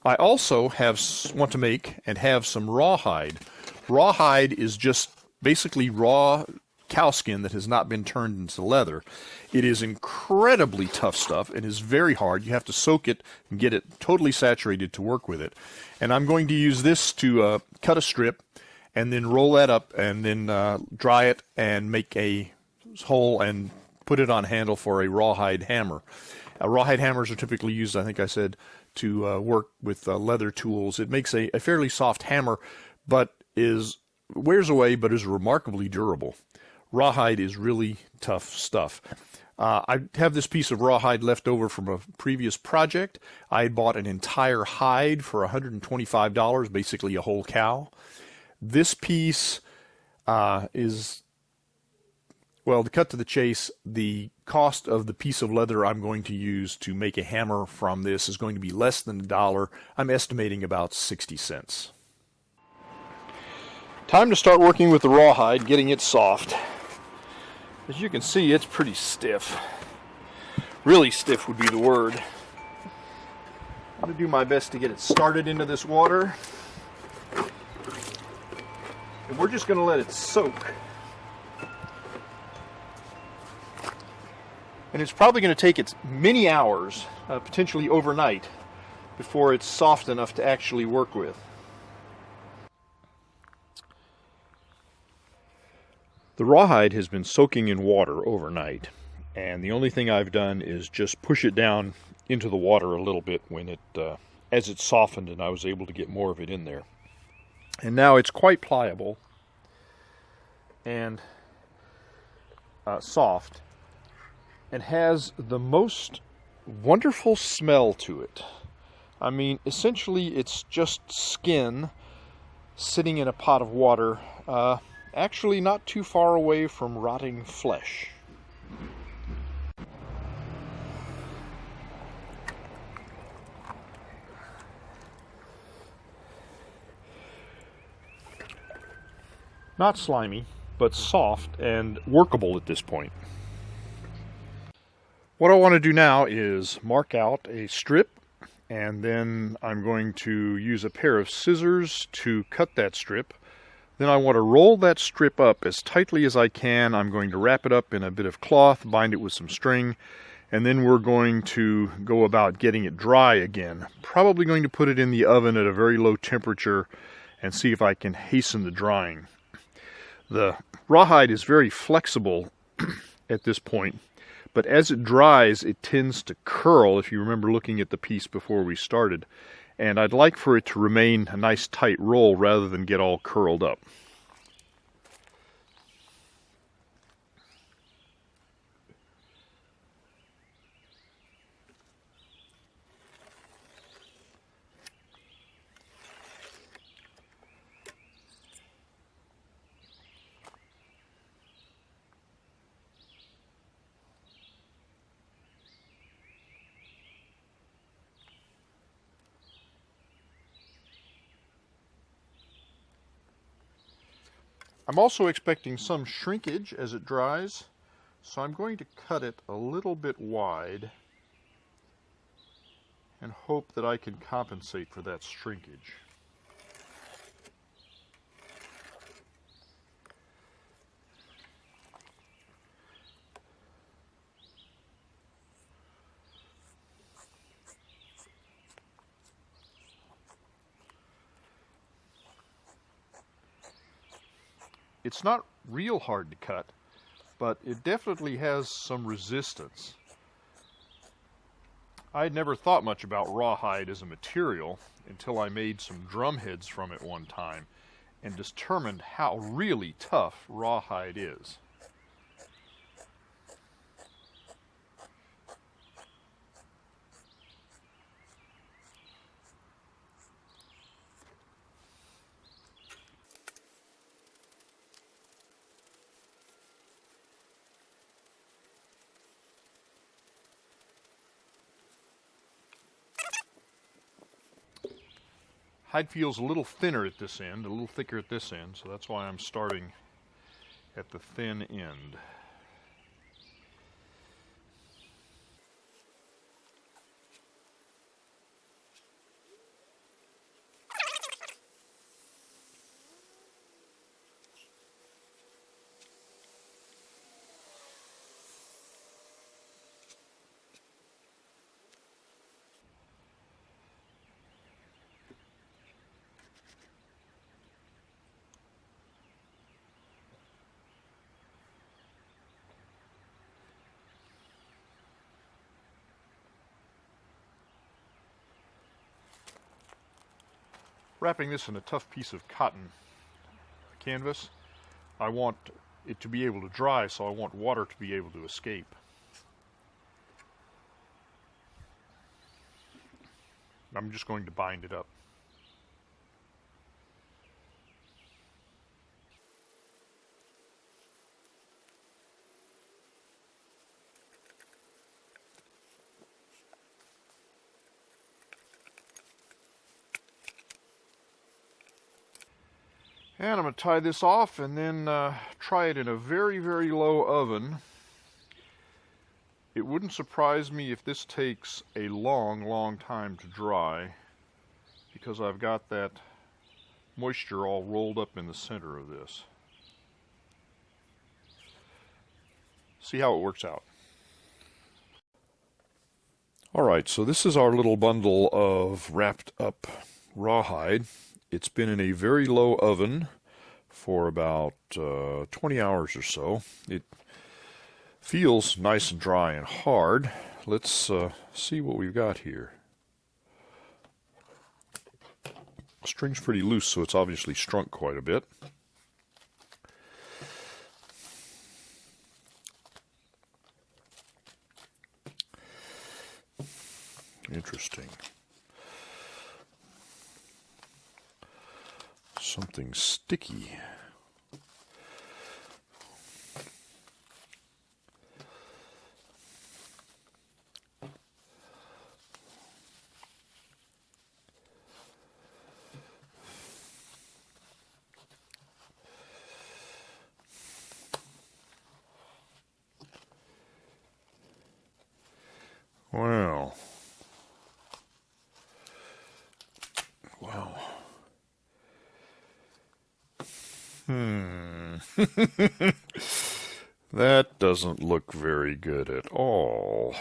I also want to make and have some rawhide. Rawhide is just basically raw cow skin that has not been turned into leather. It is incredibly tough stuff. It is very hard. You have to soak it and get it totally saturated to work with it. And I'm going to use this to cut a strip and then roll that up and then dry it and make a hole and put it on handle for a rawhide hammer. Rawhide hammers are typically used, I think I said, to work with leather tools. It makes a fairly soft hammer, but wears away, but is remarkably durable. Rawhide is really tough stuff. I have this piece of rawhide left over from a previous project. I had bought an entire hide for $125, basically a whole cow. This piece is, well, to cut to the chase, the cost of the piece of leather I'm going to use to make a hammer from this is going to be less than $1. I'm estimating about 60 cents. Time to start working with the rawhide, getting it soft. As you can see, it's pretty stiff. Really stiff would be the word. I'm going to do my best to get it started into this water. And we're just going to let it soak. And it's probably going to take it many hours, potentially overnight, before it's soft enough to actually work with. The rawhide has been soaking in water overnight, and the only thing I've done is just push it down into the water a little bit when as it softened, and I was able to get more of it in there. And now it's quite pliable and soft, and has the most wonderful smell to it. I mean, essentially it's just skin sitting in a pot of water, actually not too far away from rotting flesh. Not slimy, but soft and workable at this point. What I want to do now is mark out a strip, and then I'm going to use a pair of scissors to cut that strip. Then I want to roll that strip up as tightly as I can. I'm going to wrap it up in a bit of cloth, bind it with some string, and then we're going to go about getting it dry again. Probably going to put it in the oven at a very low temperature and see if I can hasten the drying. The rawhide is very flexible at this point, but as it dries, it tends to curl, if you remember looking at the piece before we started. And I'd like for it to remain a nice tight roll rather than get all curled up. I'm also expecting some shrinkage as it dries, so I'm going to cut it a little bit wide and hope that I can compensate for that shrinkage. It's not real hard to cut, but it definitely has some resistance. I had never thought much about rawhide as a material until I made some drum heads from it one time and determined how really tough rawhide is. Hide feels a little thinner at this end, a little thicker at this end, so that's why I'm starting at the thin end. wrapping this in a tough piece of cotton canvas, I want it to be able to dry, so I want water to be able to escape. I'm just going to bind it up. And I'm going to tie this off and then try it in a very, very low oven. It wouldn't surprise me if this takes a long, long time to dry, because I've got that moisture all rolled up in the center of this. See how it works out. Alright, so this is our little bundle of wrapped up rawhide. It's been in a very low oven for about 20 hours or so. It feels nice and dry and hard. Let's see what we've got here. The string's pretty loose, so it's obviously shrunk quite a bit. Interesting. Something sticky. Well. Wow. That doesn't look very good at all.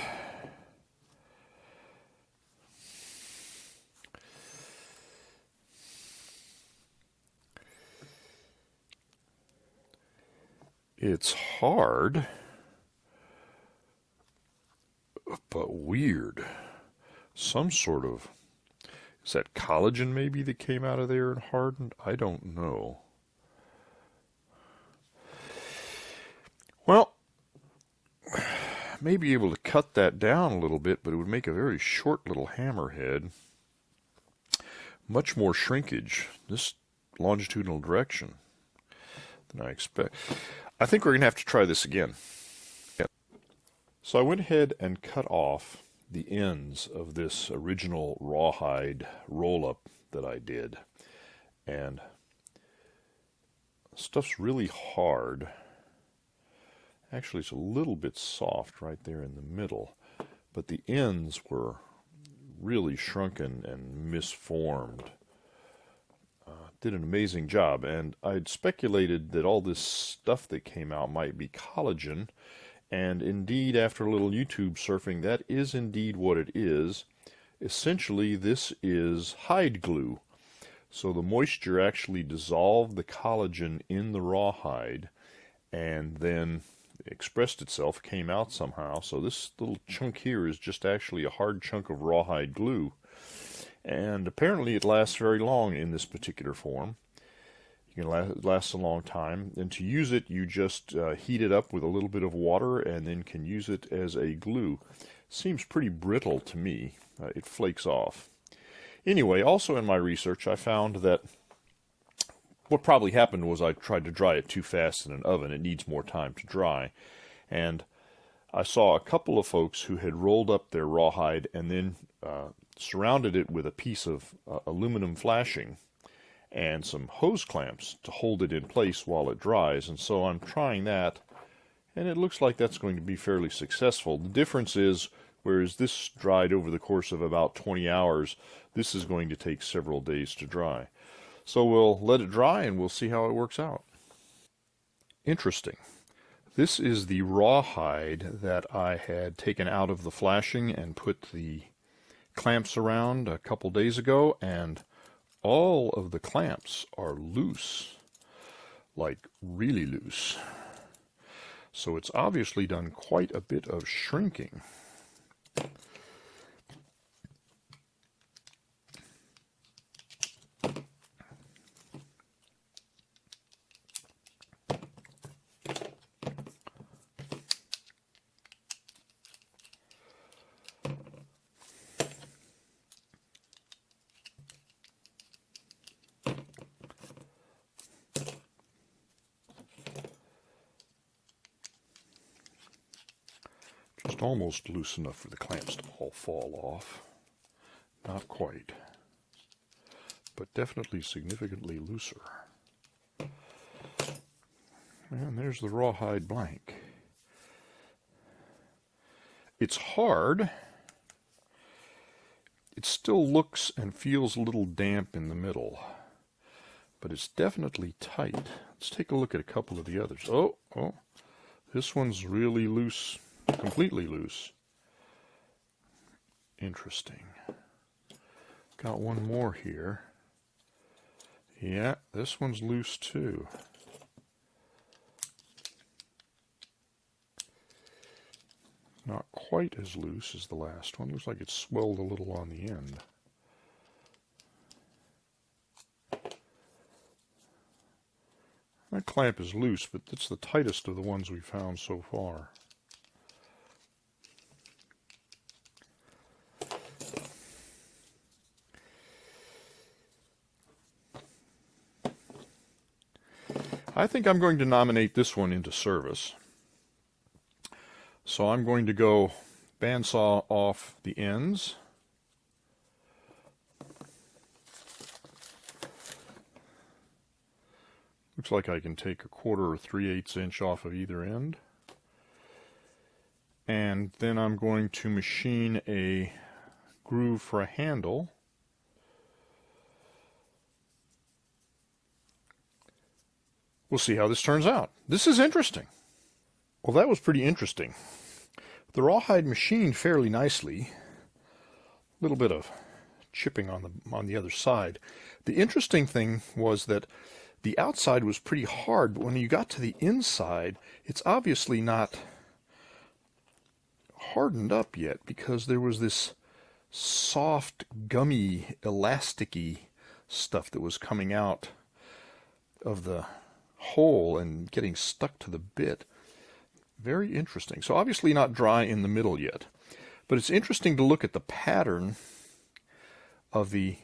It's hard, but weird. Some sort of... Is that collagen maybe that came out of there and hardened? I don't know. Well, may be able to cut that down a little bit, but it would make a very short little hammerhead. Much more shrinkage, this longitudinal direction, than I expect. I think we're going to have to try this again. So I went ahead and cut off the ends of this original rawhide roll-up that I did. And stuff's really hard. Actually, it's a little bit soft right there in the middle, but the ends were really shrunken and misformed. Did an amazing job, and I'd speculated that all this stuff that came out might be collagen, and indeed, after a little YouTube surfing, that is indeed what it is. Essentially, this is hide glue. So the moisture actually dissolved the collagen in the rawhide, and then expressed itself, came out somehow. So this little chunk here is just actually a hard chunk of rawhide glue. And apparently it lasts very long in this particular form. You can last a long time. And to use it, you just heat it up with a little bit of water and then can use it as a glue. Seems pretty brittle to me. It flakes off. Anyway, also in my research, I found that what probably happened was I tried to dry it too fast in an oven. It needs more time to dry. And I saw a couple of folks who had rolled up their rawhide and then surrounded it with a piece of aluminum flashing and some hose clamps to hold it in place while it dries. And so I'm trying that, and it looks like that's going to be fairly successful. The difference is, whereas this dried over the course of about 20 hours, this is going to take several days to dry. So we'll let it dry and we'll see how it works out. Interesting. This is the rawhide that I had taken out of the flashing and put the clamps around a couple days ago, and all of the clamps are loose, like really loose. So it's obviously done quite a bit of shrinking. almost loose enough for the clamps to all fall off. Not quite, but definitely significantly looser. And there's the rawhide blank. It's hard. It still looks and feels a little damp in the middle, but it's definitely tight. Let's take a look at a couple of the others. Oh, this one's really loose, completely loose. Interesting. Got one more here. Yeah, this one's loose too. Not quite as loose as the last one. Looks like it's swelled a little on the end. That clamp is loose, but it's the tightest of the ones we've found so far. I think I'm going to nominate this one into service. So I'm going to go bandsaw off the ends. Looks like I can take 1/4 or 3/8 inch off of either end. And then I'm going to machine a groove for a handle. We'll see how this turns out. This is interesting. Well, that was pretty interesting. The rawhide machined fairly nicely. A little bit of chipping on the other side. The interesting thing was that the outside was pretty hard, but when you got to the inside, it's obviously not hardened up yet because there was this soft, gummy, elasticy stuff that was coming out of the hole and getting stuck to the bit. Very interesting. So obviously not dry in the middle yet, but it's interesting to look at the pattern of the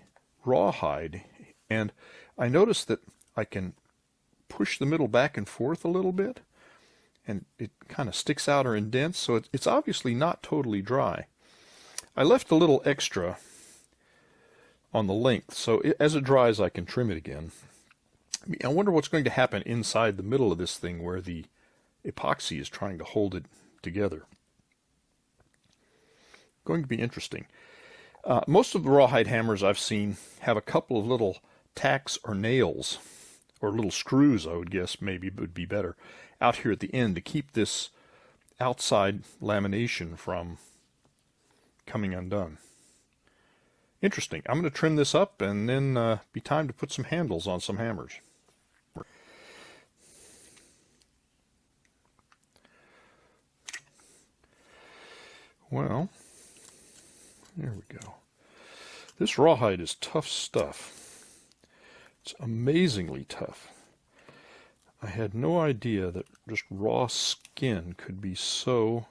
rawhide, and I noticed that I can push the middle back and forth a little bit, and it kind of sticks out or indents, so it's obviously not totally dry. I left a little extra on the length, so as it dries I can trim it again. I wonder what's going to happen inside the middle of this thing where the epoxy is trying to hold it together. Going to be interesting. Most of the rawhide hammers I've seen have a couple of little tacks or nails, or little screws, I would guess maybe would be better, out here at the end to keep this outside lamination from coming undone. Interesting. I'm going to trim this up and then be time to put some handles on some hammers. Well, there we go. This rawhide is tough stuff. It's amazingly tough. I had no idea that just raw skin could be so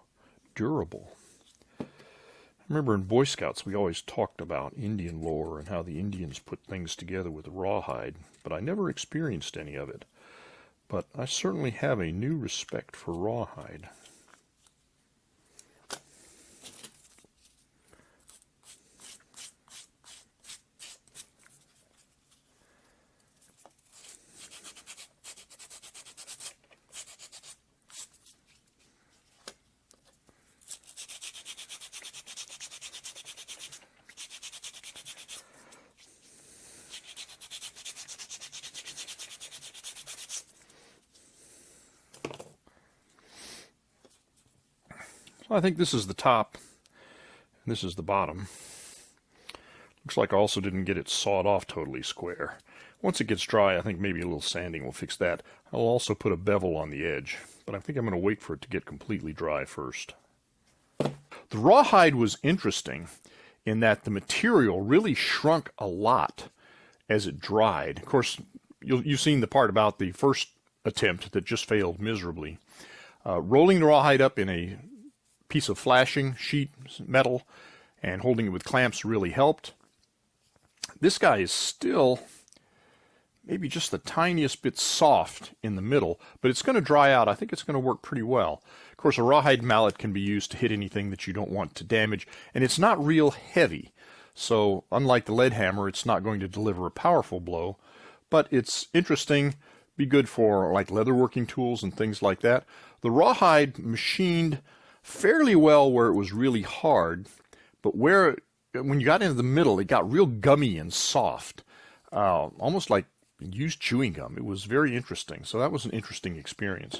durable. I remember in Boy Scouts we always talked about Indian lore and how the Indians put things together with rawhide, but I never experienced any of it. But I certainly have a new respect for rawhide. I think this is the top, and this is the bottom. Looks like I also didn't get it sawed off totally square. Once it gets dry, I think maybe a little sanding will fix that. I'll also put a bevel on the edge, but I think I'm going to wait for it to get completely dry first. The rawhide was interesting in that the material really shrunk a lot as it dried. Of course, you've seen the part about the first attempt that just failed miserably. Rolling the rawhide up in a piece of flashing sheet metal and holding it with clamps really helped. This guy is still maybe just the tiniest bit soft in the middle, but it's going to dry out. I think it's going to work pretty well. Of course, a rawhide mallet can be used to hit anything that you don't want to damage, and it's not real heavy. So unlike the lead hammer, it's not going to deliver a powerful blow, but it's interesting, be good for like leatherworking tools and things like that. The rawhide machined fairly well where it was really hard, but when you got into the middle, it got real gummy and soft, almost like used chewing gum. It was very interesting. So that was an interesting experience.